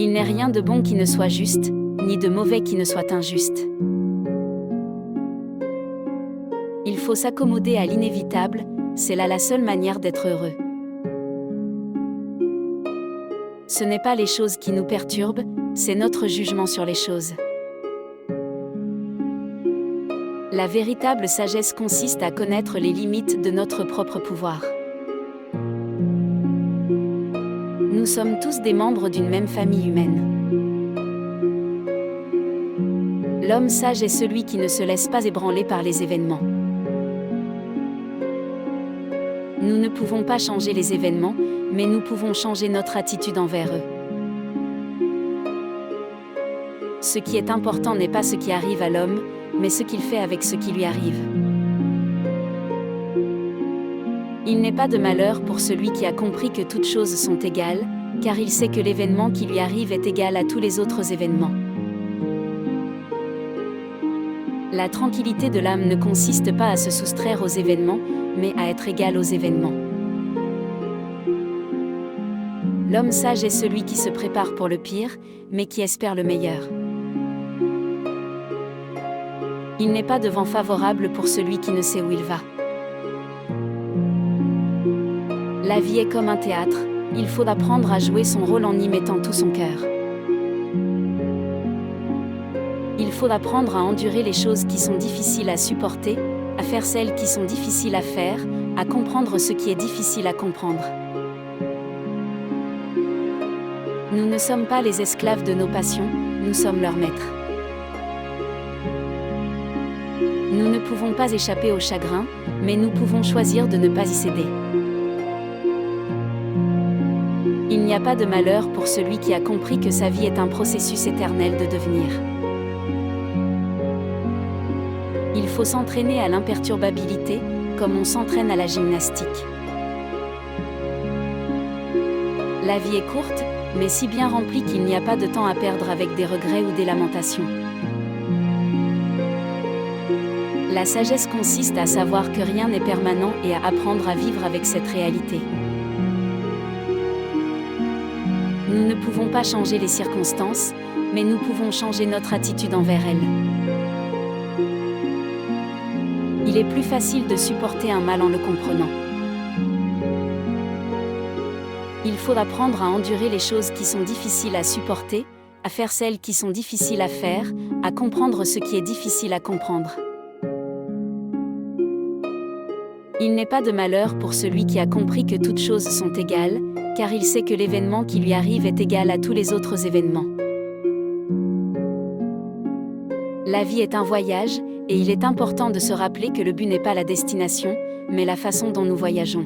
Il n'est rien de bon qui ne soit juste, ni de mauvais qui ne soit injuste. Il faut s'accommoder à l'inévitable, c'est là la seule manière d'être heureux. Ce n'est pas les choses qui nous perturbent, c'est notre jugement sur les choses. La véritable sagesse consiste à connaître les limites de notre propre pouvoir. Nous sommes tous des membres d'une même famille humaine. L'homme sage est celui qui ne se laisse pas ébranler par les événements. Nous ne pouvons pas changer les événements, mais nous pouvons changer notre attitude envers eux. Ce qui est important n'est pas ce qui arrive à l'homme, mais ce qu'il fait avec ce qui lui arrive. Il n'est pas de malheur pour celui qui a compris que toutes choses sont égales, car il sait que l'événement qui lui arrive est égal à tous les autres événements. La tranquillité de l'âme ne consiste pas à se soustraire aux événements, mais à être égal aux événements. L'homme sage est celui qui se prépare pour le pire, mais qui espère le meilleur. Il n'est pas de vent favorable pour celui qui ne sait où il va. La vie est comme un théâtre, il faut apprendre à jouer son rôle en y mettant tout son cœur. Il faut apprendre à endurer les choses qui sont difficiles à supporter, à faire celles qui sont difficiles à faire, à comprendre ce qui est difficile à comprendre. Nous ne sommes pas les esclaves de nos passions, nous sommes leurs maîtres. Nous ne pouvons pas échapper au chagrin, mais nous pouvons choisir de ne pas y céder. Il n'y a pas de malheur pour celui qui a compris que sa vie est un processus éternel de devenir. Il faut s'entraîner à l'imperturbabilité, comme on s'entraîne à la gymnastique. La vie est courte, mais si bien remplie qu'il n'y a pas de temps à perdre avec des regrets ou des lamentations. La sagesse consiste à savoir que rien n'est permanent et à apprendre à vivre avec cette réalité. Nous ne pouvons pas changer les circonstances, mais nous pouvons changer notre attitude envers elles. Il est plus facile de supporter un mal en le comprenant. Il faut apprendre à endurer les choses qui sont difficiles à supporter, à faire celles qui sont difficiles à faire, à comprendre ce qui est difficile à comprendre. Il n'est pas de malheur pour celui qui a compris que toutes choses sont égales, car il sait que l'événement qui lui arrive est égal à tous les autres événements. La vie est un voyage, et il est important de se rappeler que le but n'est pas la destination, mais la façon dont nous voyageons.